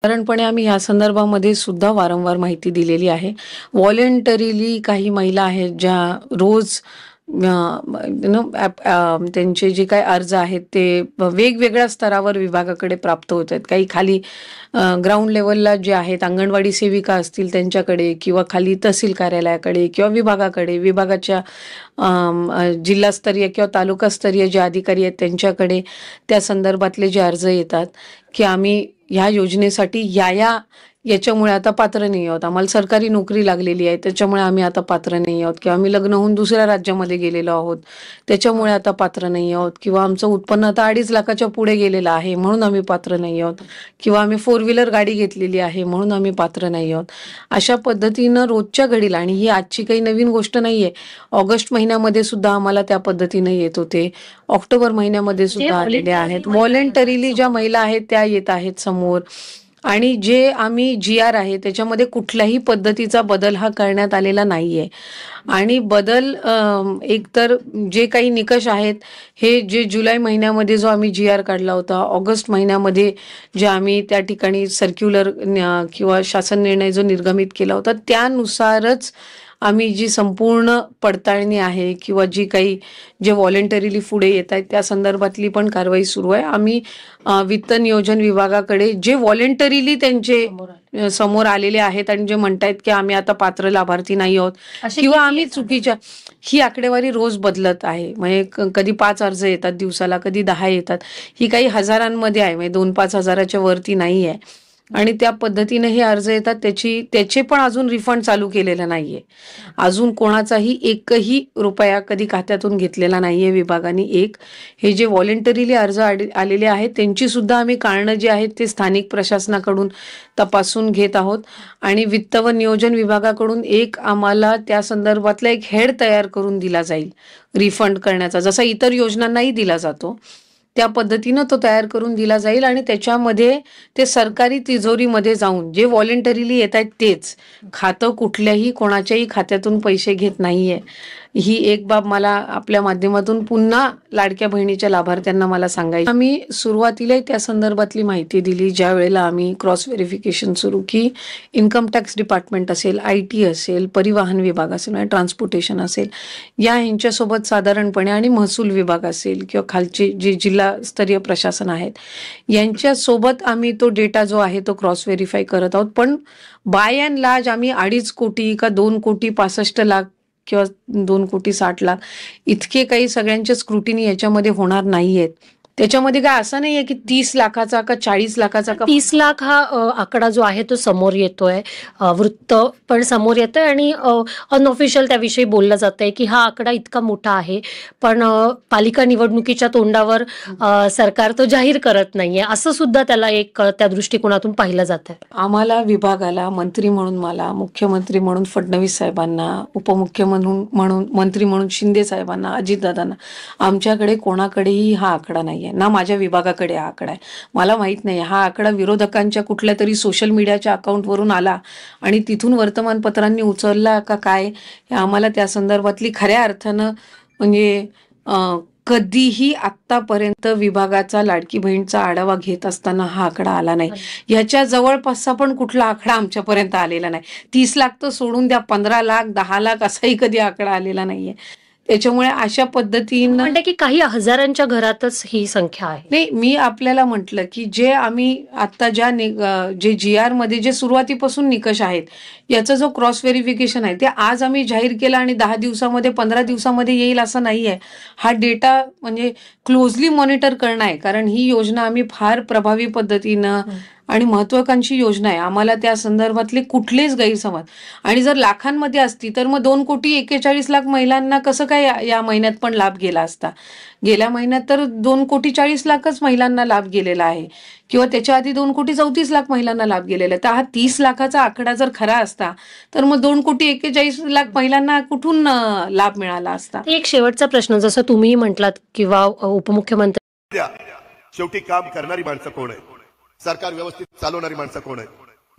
साधारणपणे आम्ही या संदर्भामध्ये सुद्धा वारंवार माहिती दिलेली आहे. व्हॉलंटरीली काही महिला आहेत ज्या रोज त्यांचे जे काही अर्ज आहेत ते वेगवेगळ्या स्तरावर विभागाकडे प्राप्त होत आहेत. काही खाली ग्राउंड लेवलला जे आहेत अंगणवाडी सेविका असतील त्यांच्याकडे, किंवा खाली तहसील कार्यालयाकडे किंवा विभागाकडे, विभागाच्या जिल्हास्तरीय किंवा तालुकास्तरीय जे अधिकारी आहेत त्यांच्याकडे त्या संदर्भातले जे अर्ज येतात की आम्ही ह्या योजनेसाठी याच्यामुळे आता पात्र नाही आहोत, आम्हाला सरकारी नोकरी लागलेली आहे त्याच्यामुळे आम्ही आता पात्र नाही आहोत, किंवा आम्ही लग्न होऊन दुसऱ्या राज्यामध्ये गेलेलो आहोत त्याच्यामुळे आता पात्र नाही आहोत, किंवा आमचं उत्पन्न आता 2.5 लाखाच्या पुढे गेलेलं आहे म्हणून आम्ही पात्र नाही आहोत, किंवा आम्ही 4 व्हीलर गाडी घेतलेली आहे म्हणून आम्ही पात्र नाही आहोत. अशा पद्धतीनं रोजच्या घडीला, आणि ही आजची काही नवीन गोष्ट नाहीये, ऑगस्ट महिन्यामध्ये सुद्धा आम्हाला त्या पद्धतीने येत होते, ऑक्टोबर महिन्यामध्ये सुद्धा आलेले आहेत. व्हॉलंटरीली ज्या महिला आहेत त्या येत आहेत समोर. आणि जे आम्ही GR आहे त्याच्यामध्ये कुठल्याही पद्धतीचा बदल हा करण्यात आलेला नाहीये. आणि बदल एकतर जे काही निकष आहेत हे जे जुलै महिन्यामध्ये जो आम्ही GR काढला होता, ऑगस्ट महिन्यामध्ये जे आम्ही त्या ठिकाणी सर्क्युलर किंवा शासन निर्णय जो निर्गमित केला होता त्यानुसारच आम्ही जी संपूर्ण पडताळणी आहे किंवा जी काही जे व्हॉलंटरीली पुढे येत आहेत त्या संदर्भातली पण कारवाई सुरू आहे. आम्ही वित्त नियोजन विभागाकडे जे व्हॉलंटरीली त्यांचे समोर आलेले आहेत आणि जे म्हणतायत की आम्ही आता पात्र लाभार्थी नाही आहोत किंवा आम्ही चुकीच्या, ही आकडेवारी रोज बदलत आहे. म्हणजे कधी 5 अर्ज येतात दिवसाला, कधी 10 येतात, ही काही हजारांमध्ये आहे, म्हणजे 2-5 हजाराच्या वरती नाही आहे. आणि त्या पद्धतीने हे अर्ज येतात त्याचे पण अजून रिफंड चालू केलेलं नाहीये. अजून कोणाचाही एकही रुपया कधी खात्यातून घेतलेला नाहीये विभागाने. हे जे व्हॉलंटरीली अर्ज आलेले आहेत त्यांची सुद्धा आम्ही कारणं जी आहेत ते स्थानिक प्रशासनाकडून तपासून घेत आहोत. आणि वित्त व नियोजन विभागाकडून आम्हाला त्या संदर्भातला एक हेड तयार करून दिला जाईल रिफंड करण्याचा, जसा इतर योजनांनाही दिला जातो त्या पद्धतीनं तो तयार करून दिला जाईल. आणि त्याच्यामध्ये ते सरकारी तिजोरीमध्ये जाऊन जे व्हॉलंटरीली येत आहेत तेच, खातं कुठल्याही कोणाच्याही खात्यातून पैसे घेत नाहीये. ही एक बाब मला आपल्या माध्यमातून पुन्हा लाडक्या बहिणीच्या लाभार्थ्यांना मला सांगायची. आम्ही सुरुवातीला त्या संदर्भातली माहिती दिली ज्या वेळेला आम्ही क्रॉस व्हेरिफिकेशन सुरू की इन्कम टॅक्स डिपार्टमेंट असेल, IT असेल, परिवहन विभाग असेल, ट्रान्सपोर्टेशन असेल, ह्यांच्यासोबत साधारणपणे, आणि महसूल विभाग असेल किंवा खालचे जे जिल्हास्तरीय प्रशासन आहेत यांच्यासोबत आम्ही तो डेटा जो आहे तो क्रॉस व्हेरीफाय करत आहोत. पण बाय अँड लार्ज आम्ही 2.5 कोटी का 2,65,00,000 किंवा 2,60,00,000 इतके काही सगळ्यांचे स्क्रुटिनी याच्यामध्ये होणार नाहीयेत. त्याच्यामध्ये काय असं नाहीये की 30 लाखाचा का 40 लाखाचा का 30 लाख हा आकडा जो आहे तो समोर येतोय, वृत्त पण समोर येतंय आणि अनऑफिशियल त्याविषयी बोललं जातंय की हा आकडा इतका मोठा आहे, पण पालिका निवडणुकीच्या तोंडावर सरकार तो जाहीर करत नाहीये, असं सुद्धा त्याला एक त्या दृष्टिकोनातून पाहिलं जातंय. आम्हाला विभागाला मंत्री म्हणून मला, मुख्यमंत्री म्हणून फडणवीस साहेबांना, मंत्री म्हणून शिंदे साहेबांना, अजितदादांना, आमच्याकडे कोणाकडेही हा आकडा नाहीये, ना माझ्या विभागाकडे हा आकडा आहे. मला माहित नाही हा आकडा विरोधकांच्या कुठल्या तरी सोशल मीडियाच्या अकाउंटवरून आला आणि तिथून वर्तमानपत्रांनी उचलला का काय, हे आम्हाला त्या संदर्भातली खऱ्या अर्थानं म्हणजे कधीही आत्तापर्यंत विभागाचा लाडकी बहीणचा आढावा घेत असताना हा आकडा आला नाही. ह्याच्या जवळपासचा पण कुठला आकडा आमच्यापर्यंत आलेला नाही. 30 लाख तर सोडून द्या, 15 लाख 10 लाख असाही कधी आकडा आलेला नाहीये. त्याच्यामुळे अशा पद्धतीनं म्हणजे की काही हजारांच्या घरातच ही संख्या आहे. नाही, मी आपल्याला म्हटलं की जे आम्ही आता जे GR मध्ये जे सुरुवातीपासून निकष आहेत याचा जो क्रॉस व्हेरिफिकेशन आहे ते आज आम्ही जाहीर केला आणि 10 दिवसामध्ये 15 दिवसामध्ये येईल असं नाहीये. हा डेटा म्हणजे क्लोजली मॉनिटर करणं आहे, कारण ही योजना आम्ही फार प्रभावी पद्धतीनं आणि महत्वाकांक्षी योजना आहे. आम्हाला त्या संदर्भातले कुठलेच गैरसमज, आणि जर लाखांमध्ये असती तर मग 2,41,00,000 महिलांना कसं काय या महिन्यात पण लाभ गेला असता. गेल्या महिन्यात तर 2,40,00,000च महिलांना लाभ गेलेला आहे, किंवा त्याच्या आधी 2,34,00,000 महिलांना लाभ गेलेला आहे. तर हा 30 लाखाचा आकडा जर खरा असता तर मग 2,41,00,000 महिलांना कुठून लाभ मिळाला असता. एक शेवटचा प्रश्न, जसं तुम्ही म्हटलात किंवा उपमुख्यमंत्री, शेवटी काम करणारी माणसं कोण आहे, सरकार व्यवस्थित चालवणारी माणसं कोण आहे,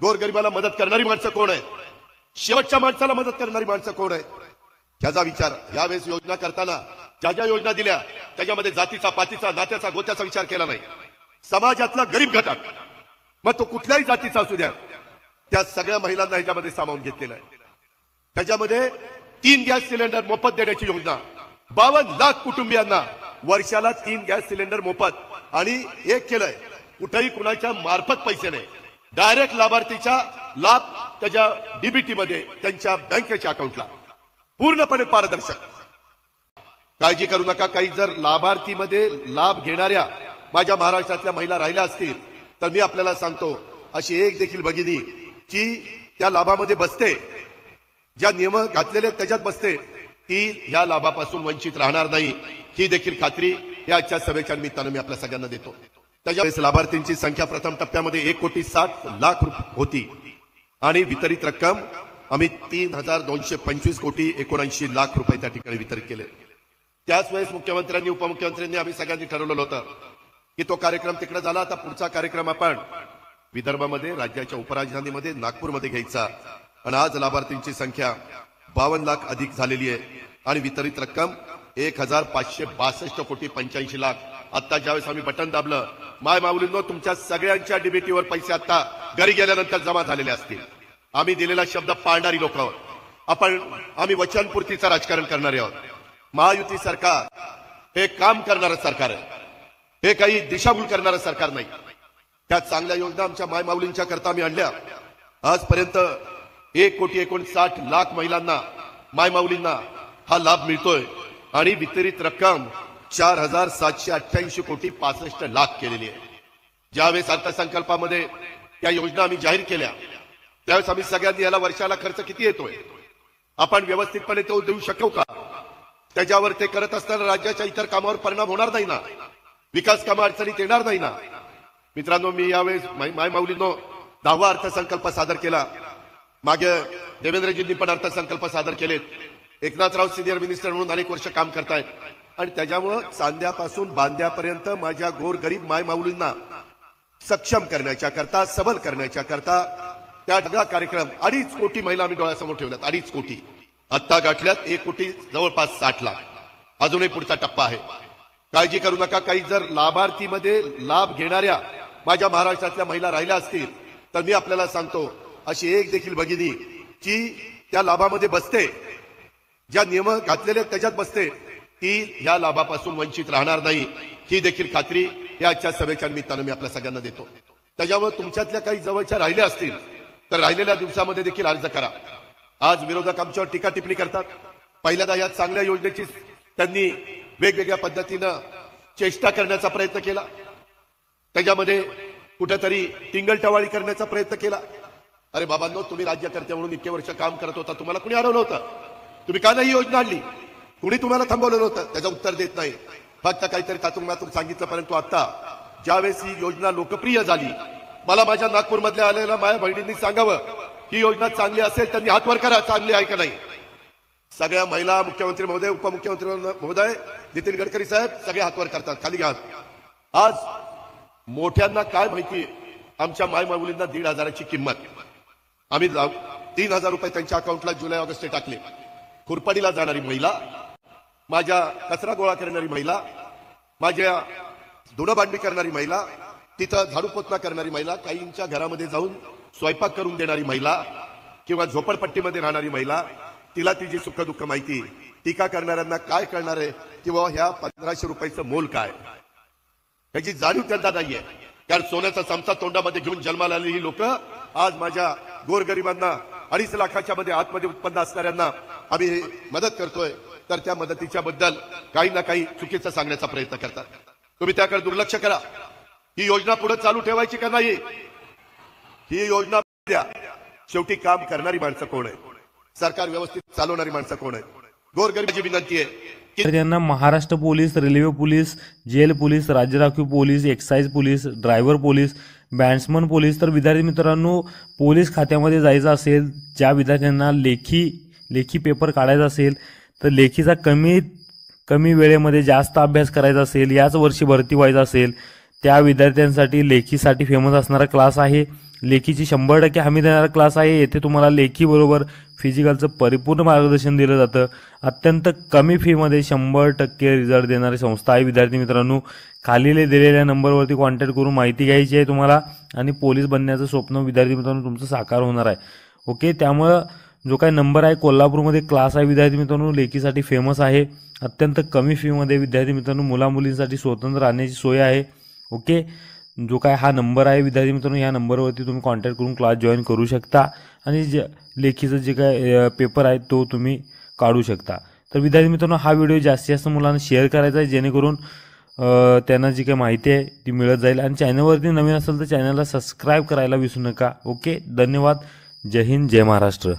गोरगरिबाला मदत करणारी माणसं कोण आहे, शेवटच्या माणसाला मदत करणारी माणसं कोण आहे, त्याचा विचार यावेळेस योजना करताना ज्या योजना दिल्या त्याच्यामध्ये जातीचा, पातीचा, नात्याचा, गोत्याचा विचार केला नाही. समाजातला गरीब घटक मग तो कुठल्याही जातीचा असू द्या, त्या सगळ्या महिलांना ह्याच्यामध्ये सामावून घेतलेला आहे. त्याच्यामध्ये 3 गॅस सिलेंडर मोफत देण्याची योजना, 52 लाख कुटुंबियांना वर्षाला 3 गॅस सिलेंडर मोफत. आणि एक केलंय, कुठेही कुणाच्या मार्फत पैसे नाही, डायरेक्ट लाभार्थीचा लाभ त्याच्या डीबीटी मध्ये त्यांच्या बँकेच्या अकाउंटला, पूर्णपणे पारदर्शक. काळजी करू नका. काही जर लाभार्थीमध्ये लाभ घेणाऱ्या माझ्या महाराष्ट्रातल्या महिला राहिल्या असतील तर मी आपल्याला सांगतो, अशी एक देखील भगिनी की त्या लाभामध्ये बसते, ज्या नियम घातलेले आहेत त्याच्यात बसते, ती ह्या लाभापासून वंचित राहणार नाही, ही देखील खात्री या आजच्या सभेच्या निमित्तानं मी आपल्या सगळ्यांना देतो. त्याच्यावेळेस लाभार्थींची संख्या प्रथम टप्प्यामध्ये 1,60,00,000 होती आणि वितरित रक्कम आम्ही 3,225 कोटी 79 लाख रुपये त्या ठिकाणी वितरित केले. त्याच वेळेस मुख्यमंत्र्यांनी उपमुख्यमंत्र्यांनी आम्ही सगळ्यांनी ठरवलेलं होतं की तो कार्यक्रम तिकडे झाला, आता पुढचा कार्यक्रम आपण विदर्भामध्ये, राज्याच्या उपराजधानीमध्ये, नागपूरमध्ये घ्यायचा. आणि आज लाभार्थींची संख्या 52 लाख अधिक झालेली आहे आणि वितरित रक्कम 1,562 कोटी 85 लाख. आता ज्यावेळेस आम्ही बटन दाबलं, माय माऊलींनो, तुमच्या सगळ्यांच्या डीबीटीवर पैसे आता घरी गेल्यानंतर जमा झालेले असतील. आम्ही दिलेला शब्द पाळणारी लोक आहोत. आम्ही वचनपूर्तीचं राजकारण करणारे आहोत. महायुती सरकार हे काम करणारं सरकार आहे, हे काही दिशाभूल करणारं सरकार नाही. त्या चांगल्या योजना आमच्या माय माऊलींच्या करता आम्ही आणल्या. आजपर्यंत 1,59,00,000 महिलांना, माय माऊलींना हा लाभ मिळतोय आणि वितरित रक्कम 4,788 कोटी 65 लाख केलेली आहे. ज्यावेळेस अर्थसंकल्पामध्ये त्या योजना आम्ही जाहीर केल्या त्यावेळेस आम्ही सगळ्यांनी याला वर्षाला खर्च किती येतोय, आपण व्यवस्थितपणे तो देऊ शकू का, त्याच्यावर ते करत असताना राज्याच्या इतर कामावर परिणाम होणार नाही ना, विकास कामं अडचणीत येणार नाही ना. मित्रांनो, मी यावेळेस माय माऊलींनो 10वा अर्थसंकल्प सादर केला. मागे देवेंद्रजींनी पण अर्थसंकल्प सादर केलेत. एकनाथराव सिनियर मिनिस्टर म्हणून अनेक वर्ष काम करतायत आणि त्याच्यामुळं चांद्यापासून बांद्यापर्यंत माझ्या गोरगरीब माय माऊलींना सक्षम करण्याच्या करता, सबल करण्याच्या करता त्या सगळा कार्यक्रम 2.5 कोटी महिला आम्ही डोळ्यासमोर ठेवल्यात. 2.5 कोटी आत्ता गाठल्यात, 1 कोटी जवळपास 60 लाख. अजूनही पुढचा टप्पा आहे. काळजी करू नका. काही जर लाभार्थीमध्ये लाभ घेणाऱ्या माझ्या महाराष्ट्रातल्या महिला राहिल्या असतील तर मी आपल्याला सांगतो, अशी एक देखील भगिनी की त्या लाभामध्ये बसते, ज्या नियम घातलेले आहेत त्याच्यात बसते, ती ह्या लाभापासून वंचित राहणार नाही, ही देखील खात्री या आजच्या सभेच्या निमित्तानं मी आपल्या सगळ्यांना देतो. त्याच्यामुळे तुमच्यातल्या काही जवळच्या राहिल्या असतील तर राहिलेल्या दिवसामध्ये देखील अर्ज करा. आज विरोधक आमच्यावर टीका टिप्पणी करतात. पहिल्यांदा या चांगल्या योजनेची त्यांनी वेगवेगळ्या पद्धतीनं चेष्टा करण्याचा प्रयत्न केला, त्याच्यामध्ये कुठेतरी टिंगलटवाळी करण्याचा प्रयत्न केला. अरे बाबांनो, तुम्ही राज्यकर्ते म्हणून इतके वर्ष काम करत होता, तुम्हाला कुणी हरवलं होतं? तुम्ही का नाही ही योजना आणली? कुणी तुम्हाला थांबवलेलं होतं? त्याचं उत्तर देत नाही, फक्त काहीतरी तातून सांगितलं. परंतु आता ज्यावेळेस ही योजना लोकप्रिय झाली, मला माझ्या नागपूरमधल्या आलेल्या माझ्या बहिणींनी सांगावं, ही योजना चांगली असेल त्यांनी हात वर करा, चांगली आहे का नाही. सगळ्या महिला, मुख्यमंत्री महोदय, उपमुख्यमंत्री महोदय, नितीन गडकरी साहेब सगळे हात वर करतात, खाली घ्या. आज मोठ्यांना काय माहिती, आमच्या माय माऊलींना 1,500ची किंमत आम्ही 3,000 रुपये त्यांच्या अकाउंटला जुलै ऑगस्ट टाकले. खुरपडीला जाणारी महिला, माझ्या कचरा गोळा करणारी महिला, माझ्या धुणं भांडी करणारी महिला, तिथं झाडू पोतना करणारी महिला, काहींच्या घरामध्ये जाऊन स्वयंपाक करून देणारी महिला किंवा झोपडपट्टीमध्ये राहणारी महिला, तिला तिची सुख दुःख माहिती. टीका करणाऱ्यांना काय कळणार आहे किंवा ह्या 1,500 रुपयाचं मोल काय, याची जाणीव त्यांना नाहीये. कारण सोन्याचा चमचा तोंडामध्ये घेऊन जन्माला आलेली ही लोक आज माझ्या गोरगरिबांना 2.5 लाखाच्या मध्ये आतमध्ये उत्पन्न असणाऱ्यांना आम्ही मदत करतोय, तर त्या मदतीच्या बद्दल काही ना काही चुकीचं सांगण्याचा प्रयत्न करतात. तुम्ही त्याकडे दुर्लक्ष करा. ही योजना पुढे चालू ठेवायची का नाही, ही योजना द्या. शेवटी काम करणारी माणसं कोण आहे, सरकार व्यवस्थित चालवणारी माणसं कोण आहे. गोरगरिबाची विनंती आहे तर त्यांना Maharashtra police, railway police, jail police, राज्य राखीव police, excise police, driver police, bandsman police. तर विद्यार्थी मित्रांनो, पोलीस खात्यामध्ये जायचं असेल, ज्या विद्यार्थ्यांना लेखी पेपर काढायचा असेल, तर लेखीचा कमी वेळेमध्ये जास्त अभ्यास करायचा असेल, याच वर्षी भरती व्हायचं असेल, त्या विद्यार्थ्यांसाठी लेखीसाठी फेमस असणारा क्लास आहे लेखीची 100% हमी देणारा क्लास आहे. येथे तुम्हाला लेखीबरोबर फिजिकलचं परिपूर्ण मार्गदर्शन दिलं जातं. अत्यंत कमी फीमध्ये 100% रिझल्ट देणारी संस्था आहे. विद्यार्थी मित्रांनो, खाली दिलेल्या नंबरवरती कॉन्टॅक्ट करून माहिती घ्यायची आहे तुम्हाला आणि पोलीस बनण्याचं स्वप्न विद्यार्थी मित्रांनो तुमचं साकार होणार आहे. ओके, त्यामुळं जो काही नंबर आहे, कोल्हापूरमध्ये क्लास आहे विद्यार्थी मित्रांनो, लेखीसाठी फेमस आहे. अत्यंत कमी फीमध्ये विद्यार्थी मित्रांनो मुलामुलींसाठी स्वतंत्र राहण्याची सोय आहे. ओके, जो काय हा नंबर आहे विद्यार्थी मित्रांनो, या नंबरवरती तुम्ही कॉन्टॅक्ट करून क्लास जॉईन करू शकता आणि लेखीचं जे काय पेपर आहे तो तुम्ही काढू शकता. तर विद्यार्थी मित्रांनो, हा व्हिडिओ जास्तीत जास्त मुलांना शेअर करायचा आहे जेणेकरून त्यांना जी काही माहिती आहे ती मिळत जाईल. आणि चॅनलवरती नवीन असेल तर चॅनलला सबस्क्राईब करायला विसरू नका. ओके, धन्यवाद. जय हिंद, जय महाराष्ट्र.